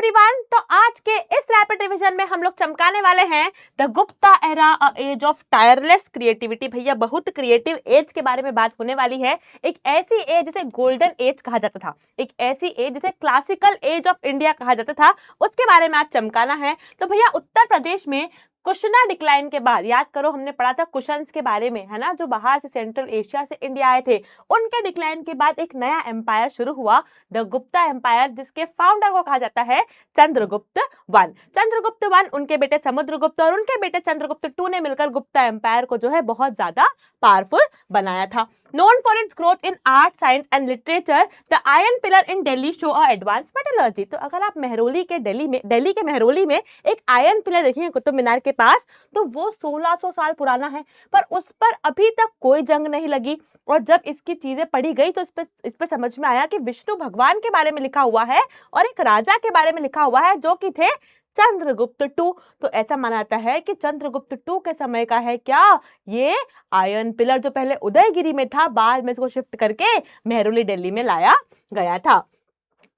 Everyone, तो आज के इस रैपिड रिवीजन में हम लोग चमकाने वाले हैं the Gupta era, a age of tireless creativity. भैया बहुत क्रिएटिव एज के बारे में बात होने वाली है। एक ऐसी एज जिसे गोल्डन एज कहा जाता था, एक ऐसी एज जिसे क्लासिकल एज ऑफ इंडिया कहा जाता था, उसके बारे में आज चमकाना है। तो भैया उत्तर प्रदेश में कुशना डिक्लाइन के बाद, याद करो हमने पढ़ा था कुशन्स के बारे में, है ना, जो बाहर से सेंट्रल एशिया से इंडिया आए थे, उनके डिक्लाइन के बाद एक नया एम्पायर शुरू हुआ, द गुप्ता एम्पायर, जिसके फाउंडर को कहा जाता है चंद्रगुप्त वन। चंद्रगुप्त वन, उनके बेटे समुद्रगुप्त और उनके बेटे चंद्रगुप्त टू ने मिलकर गुप्ता एम्पायर को जो है बहुत ज्यादा पावरफुल बनाया था। Known for its growth in art, science and literature, the Iron Pillar in Delhi show a advanced metallurgy। तो अगर आप मेहरौली के दिल्ली के मेहरौली में एक आयरन पिलर देखेंगे कुतुब मीनार के पास, तो वो 1600 साल पुराना है, पर उस पर अभी तक कोई जंग नहीं लगी। और जब इसकी चीजें पढ़ी गई तो इस पे समझ में आया कि विष्णु भगवान के बारे में लिखा हुआ है और एक राजा के बारे में लिखा हुआ है जो कि थे चंद्रगुप्त टू। तो ऐसा माना जाता है कि चंद्रगुप्त टू के समय का है क्या ये आयरन पिलर, जो पहले उदयगिरी में था, बाद में इसको शिफ्ट करके मेहरौली दिल्ली में लाया गया था।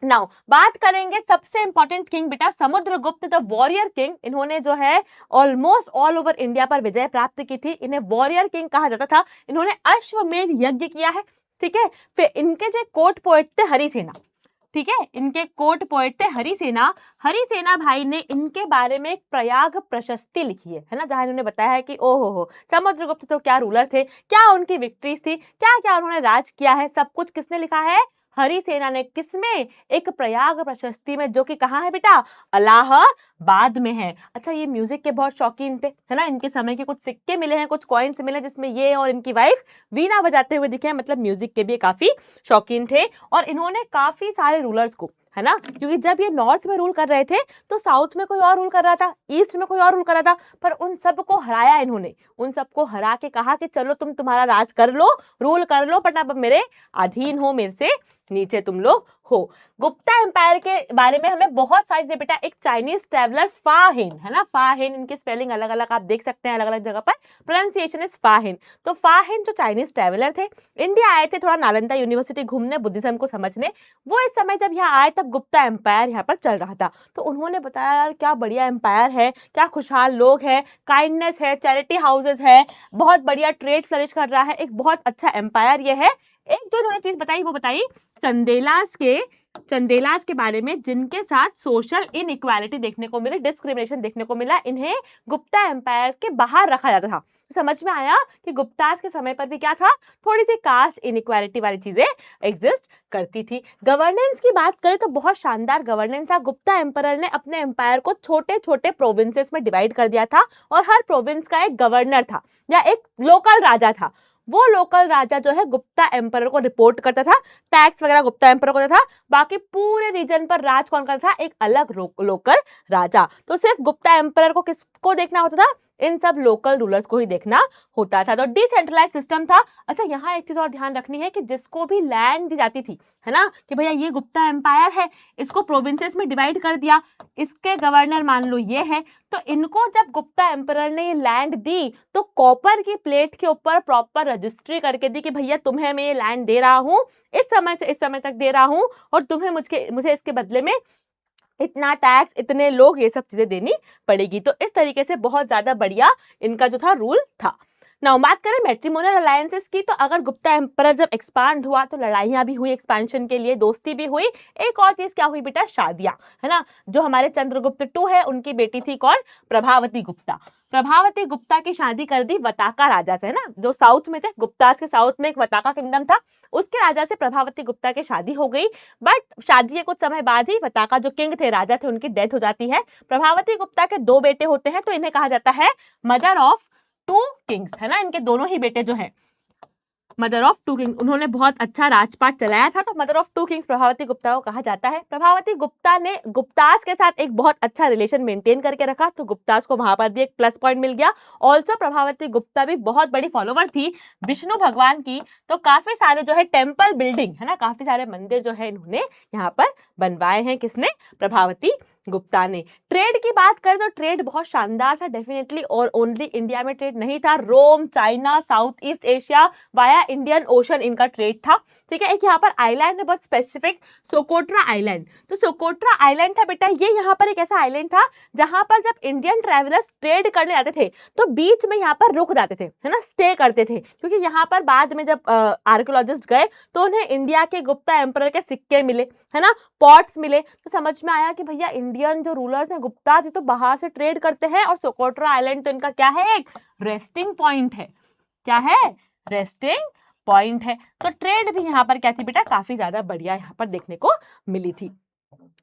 नाउ बात करेंगे सबसे इंपॉर्टेंट किंग बेटा, समुद्रगुप्त द वॉरियर किंग। इन्होंने जो है ऑलमोस्ट ऑल ओवर इंडिया पर विजय प्राप्त की थी। इन्हें वॉरियर किंग कहा जाता था। इन्होंने अश्वमेध यज्ञ किया है, ठीक है। फिर इनके जो कोर्ट पोएट थे हरिसेना, ठीक है, इनके कोर्ट पोएट थे हरिसेना। हरिसेना भाई ने इनके बारे में एक प्रयाग प्रशस्ति लिखी है ना, जहां इन्होंने बताया है कि ओहो हो समुद्रगुप्त तो क्या रूलर थे, क्या उनकी विक्ट्रीज थी, क्या क्या उन्होंने राज किया है, सब कुछ किसने लिखा है? हरिसेना ने। किसमें? एक प्रयाग प्रशस्ति में, जो कि कहाँ है बेटा? इलाहाबाद में है। अच्छा, ये म्यूजिक के बहुत शौकीन थे, है ना। इनके समय के कुछ सिक्के मिले हैं, कुछ कॉइन्स मिले जिसमें ये और इनकी वाइफ वीणा बजाते हुए दिखे हैं, मतलब म्यूजिक के भी काफी शौकीन थे। और इन्होंने काफी सारे रूलर्स को, है ना, क्योंकि जब ये नॉर्थ में रूल कर रहे थे तो साउथ में कोई और रूल कर रहा था, ईस्ट में कोई और रूल कर रहा था, पर उन सबको हराया इन्होंने। उन सबको हरा के कहा कि चलो तुम तुम्हारा राज कर लो, रूल कर लो, बट अब मेरे अधीन हो, मेरे से नीचे तुम लोग हो। गुप्ता एम्पायर के बारे में हमें बहुत सारी बेटा, एक चाइनीज ट्रैवलर फाहिन, है ना, फाहिन, इनकी स्पेलिंग अलग अलग आप देख सकते हैं, अलग अलग जगह पर प्रोनाउंसिएशन इज फाहिन। तो फाहिन जो चाइनीज ट्रैवलर थे, इंडिया आए थे थोड़ा नालंदा यूनिवर्सिटी घूमने, बुद्धिज्म को समझने। वो इस समय जब यहाँ आए तब गुप्ता एम्पायर यहाँ पर चल रहा था। तो उन्होंने बताया यार क्या बढ़िया एम्पायर है, क्या खुशहाल लोग हैं, काइंडनेस है, चैरिटी हाउसेस है, बहुत बढ़िया ट्रेड फ्लरिश कर रहा है, एक बहुत अच्छा एम्पायर ये है। एक जो इन्होंने चीज बताई वो बताई चंदेलास के बारे में, जिनके साथ सोशल इनइक्वालिटी देखने को मिली, डिस्क्रिमिनेशन देखने को मिला, इन्हें गुप्ता एम्पायर के बाहर रखा जाता था। तो समझ में आया कि गुप्तास के समय पर भी क्या था, थोड़ी सी कास्ट इनइक्वालिटी वाली चीजें एग्जिस्ट करती थी। गवर्नेंस की बात करें तो बहुत शानदार गवर्नेंस था। गुप्ता एम्पायर ने अपने एम्पायर को छोटे छोटे प्रोविंसेस में डिवाइड कर दिया था और हर प्रोविंस का एक गवर्नर था या एक लोकल राजा था। वो लोकल राजा जो है गुप्ता एम्पायर को रिपोर्ट करता था, टैक्स वगैरह गुप्ता एम्पायर को देता था, बाकी पूरे रीजन पर राज कौन करता था? एक अलग लोकल राजा। तो सिर्फ गुप्ता एम्पायर को किसको देखना होता था? इन सब लोकल रूलर्स को ही देखना होता था। तो डिसेंट्रलाइज सिस्टम था। अच्छा, यहाँ एक चीज और ध्यान रखनी है कि जिसको भी लैंड दी जाती थी, है ना, कि भैया ये गुप्ता एम्पायर है, इसको प्रोविंसेस में डिवाइड कर दिया, इसके गवर्नर मान लो ये है, तो इनको जब गुप्ता एम्पायर ने ये लैंड दी तो कॉपर की प्लेट के ऊपर प्रॉपर रजिस्ट्री करके दी कि भैया तुम्हें मैं ये लैंड दे रहा हूँ, इस समय से इस समय तक दे रहा हूँ, और तुम्हें मुझे इसके बदले में इतना टैक्स, इतने लोग, ये सब चीजें देनी पड़ेगी। तो इस तरीके से बहुत ज्यादा बढ़िया इनका जो था रूल था। नाउ बात करें मैट्रिमोनियल अलायंसेस की, तो अगर गुप्ता एम्पायर जब एक्सपांड हुआ तो लड़ाइयां भी हुई एक्सपेंशन के लिए, दोस्ती भी हुई। एक और चीज क्या हुई बेटा? शादियां, है ना। जो हमारे चंद्रगुप्त टू है उनकी बेटी थी कौन? प्रभावती गुप्ता। प्रभावती गुप्ता की शादी कर दी वताका राजा से, है ना, जो साउथ में थे। गुप्ताज के साउथ में एक वताका किंगडम था, उसके राजा से प्रभावती गुप्ता की शादी हो गई। बट शादी के कुछ समय बाद ही वताका जो किंग थे, राजा थे, उनकी डेथ हो जाती है। प्रभावती गुप्ता के दो बेटे होते हैं, तो इन्हें कहा जाता है मदर ऑफ टू किंग्स, है ना। इनके दोनों ही बेटे जो हैं मदर ऑफ टू किंग्स, उन्होंने बहुत अच्छा राजपाट चलाया था, तो mother of two kings Prabhavati Gupta को कहा जाता है। प्रभावती गुप्ता ने गुप्तास के साथ एक बहुत अच्छा रिलेशन मेंटेन करके रखा, तो गुप्तास को वहां पर भी एक प्लस पॉइंट मिल गया। ऑल्सो प्रभावती गुप्ता भी बहुत बड़ी फॉलोवर थी विष्णु भगवान की, तो काफी सारे जो है टेम्पल बिल्डिंग, है ना, काफी सारे मंदिर जो है इन्होंने यहाँ पर बनवाए हैं। किसने? प्रभावती गुप्ता ने। ट्रेड की बात करें तो ट्रेड बहुत शानदार था डेफिनेटली, और ओनली इंडिया में ट्रेड नहीं था, Rome, China, South East Asia via Indian Ocean इनका ट्रेड था। ठीक है, एक यहाँ पर आइलैंड है बहुत स्पेसिफिक, सोकोट्रा आइलैंड। तो सोकोट्रा आइलैंड था बेटा, ये यहाँ पर एक ऐसा आइलैंड था जहां पर जब इंडियन ट्रैवलर्स ट्रेड करने आते थे तो बीच में यहाँ पर रुक जाते थे, है ना, स्टे करते थे, क्योंकि यहाँ पर बाद में जब आर्कियोलॉजिस्ट गए तो उन्हें इंडिया के गुप्ता एम्परर के सिक्के मिले, है ना, पॉट्स मिले, तो समझ में आया कि भैया इंडियन जो रूलर्स हैं गुप्ता जी तो बाहर से ट्रेड करते हैं, और सोकोट्रा आइलैंड तो इनका क्या है, एक रेस्टिंग पॉइंट है। क्या है, रेस्टिंग पॉइंट है। तो ट्रेड भी यहाँ पर क्या थी बेटा, काफी ज्यादा बढ़िया यहाँ पर देखने को मिली थी।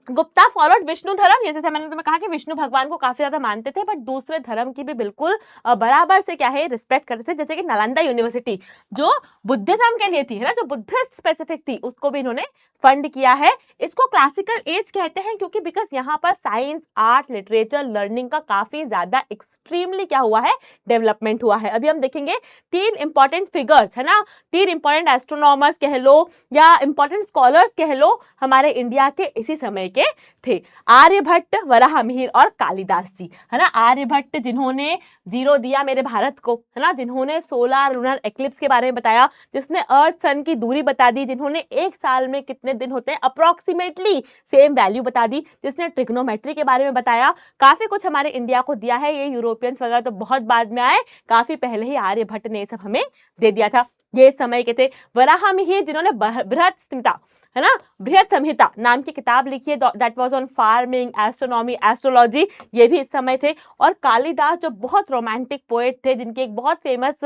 गुप्ता फॉलोड विष्णु धर्म, जैसे मैंने तुम्हें कहा कि विष्णु भगवान को काफी ज्यादा मानते थे, बट दूसरे धर्म की भी बिल्कुल बराबर से क्या है, रिस्पेक्ट करते थे। जैसे कि नालंदा यूनिवर्सिटी जो बुद्धिज्म के लिए थी, है ना, जो बुद्धिस्ट स्पेसिफिक थी, उसको भी इन्होंने फंड किया है। इसको क्लासिकल एज कहते हैं क्योंकि बिकॉज यहाँ पर साइंस, आर्ट, लिटरेचर, लर्निंग का काफी ज्यादा एक्सट्रीमली क्या हुआ है, डेवलपमेंट हुआ है। अभी हम देखेंगे 3 इंपॉर्टेंट फिगर्स, है ना, 3 इंपॉर्टेंट एस्ट्रोनॉमर्स कह लो या इंपॉर्टेंट स्कॉलर्स कह लो, हमारे इंडिया के इसी समय के थे, आर्यभट्ट, वराहमिहिर और कालिदास जी, है ना। आर्यभट्ट जिन्होंने जीरो दिया मेरे भारत को, है ना, जिन्होंने सोलर लूनर एक्लिप्स के बारे में बताया, जिसने अर्थ सन की दूरी बता दी, जिन्होंने एक साल में कितने दिन होते हैं अप्रोक्सीमेटली सेम वैल्यू बता दी, जिसने ट्रिग्नोमेट्री के बारे में बताया, काफी कुछ हमारे इंडिया को दिया है। ये यूरोपियंस वगैरह तो बहुत बाद में आए, काफी पहले ही आर्यभट्ट ने ये सब हमें दे दिया था, ये समय के थे। वराहमिहिर जिन्होंने बृहत संहिता, है ना, बृहत संहिता नाम की किताब लिखी है, that was on farming, astronomy, astrology, ये भी इस समय थे। और कालिदास जो बहुत रोमांटिक पोएट थे, जिनकी एक बहुत फेमस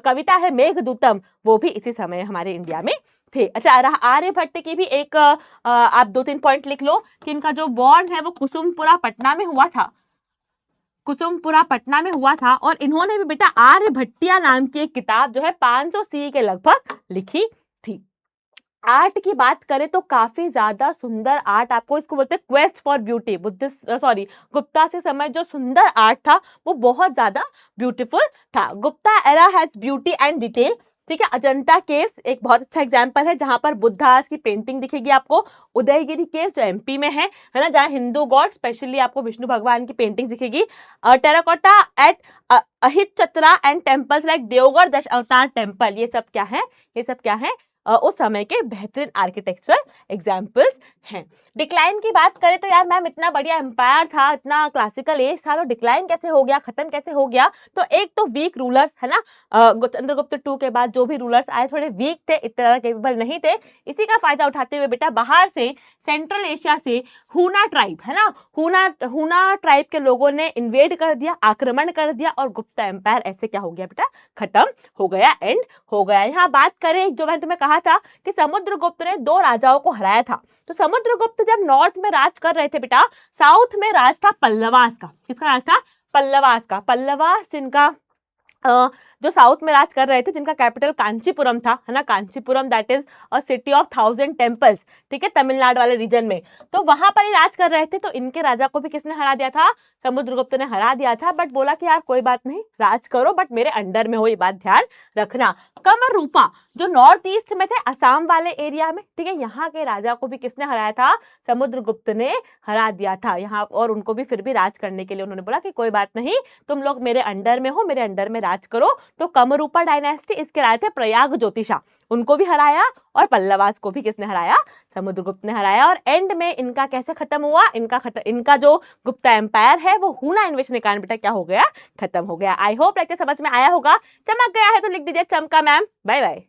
कविता है मेघदूतम, वो भी इसी समय हमारे इंडिया में थे। अच्छा, आर्यभट्ट की भी एक आप 2-3 पॉइंट लिख लो कि इनका जो बॉर्न है वो कुसुमपुरा पटना में हुआ था, कुसुमपुरा पटना में हुआ था। और इन्होंने भी बेटा आर्यभट्टिया नाम की एक किताब जो है 500 सी के लगभग लिखी थी। आर्ट की बात करें तो काफी ज्यादा सुंदर आर्ट, आपको इसको बोलते हैं क्वेस्ट फॉर ब्यूटी, गुप्ता से समय जो सुंदर आर्ट था वो बहुत ज्यादा ब्यूटीफुल था। Gupta era has beauty and detail. ठीक है, अजंता केव्स एक बहुत अच्छा एग्जांपल है जहां पर बुद्धास की पेंटिंग दिखेगी आपको। उदयगिरी केव्स जो एमपी में है ना, जहां हिंदू गॉड स्पेशली आपको विष्णु भगवान की पेंटिंग दिखेगी। Terracotta at Ahichhatra and temples like Deogarh Dashavatar temple, ये सब क्या है, ये सब क्या है, उस समय के बेहतरीन आर्किटेक्चरल एग्जाम्पल्स हैं। डिक्लाइन की बात करें तो यार मैम इतना बढ़िया एम्पायर था, इतना क्लासिकल एज था, तो डिक्लाइन कैसे हो गया, खत्म कैसे हो गया? तो एक तो वीक रूलर्स, है ना, चंद्रगुप्त 2 के बाद जो भी रूलर्स आए थोड़े वीक थे, इतना केपेबल नहीं थे। इसी का फायदा उठाते हुए बेटा बाहर से सेंट्रल एशिया से हुना ट्राइब, है ना, हुना ट्राइब के लोगों ने इन्वेड कर दिया, आक्रमण कर दिया, और गुप्ता एम्पायर ऐसे क्या हो गया बेटा, खत्म हो गया, एंड हो गया। यहाँ बात करें जो मैंने तुम्हें कहा था कि समुद्रगुप्त ने 2 राजाओं को हराया था। तो समुद्रगुप्त जब नॉर्थ में राज कर रहे थे बेटा, साउथ में राज था पल्लवास का। किसका राज था? पल्लवास का। पल्लवास जिनका जो साउथ में राज कर रहे थे, जिनका कैपिटल कांचीपुरम था, है ना, Kanchipuram that is a city of 1000 temples, ठीक है, तमिलनाडु वाले रीजन में। तो वहां पर ही राज कर रहे थे। तो इनके राजा को भी किसने हरा दिया था? समुद्रगुप्त ने हरा दिया था, बट बोला कि यार कोई बात नहीं, राज करो बट मेरे अंडर में हो, ये बात ध्यान रखना। कमरूपा जो नॉर्थ ईस्ट में थे, असम वाले एरिया में, ठीक है, यहाँ के राजा को भी किसने हराया था? समुद्रगुप्त ने हरा दिया था यहाँ, और उनको भी फिर भी राज करने के लिए उन्होंने बोला कि कोई बात नहीं, तुम लोग मेरे अंडर में हो, मेरे अंडर में राज करो। तो कमरूपा डायनेस्टी, इसके राजा थे प्रयाग ज्योतिषा, उनको भी हराया, और पल्लवास को भी किसने हराया? समुद्रगुप्त ने हराया। और एंड में इनका कैसे खत्म हुआ? इनका जो गुप्ता एम्पायर है वो हुना इन्वेशन के कारण बेटा क्या हो गया? खत्म हो गया। आई होप लेक्चर समझ में आया होगा। चमक गया है तो लिख दीजिए चमका मैम। Bye bye.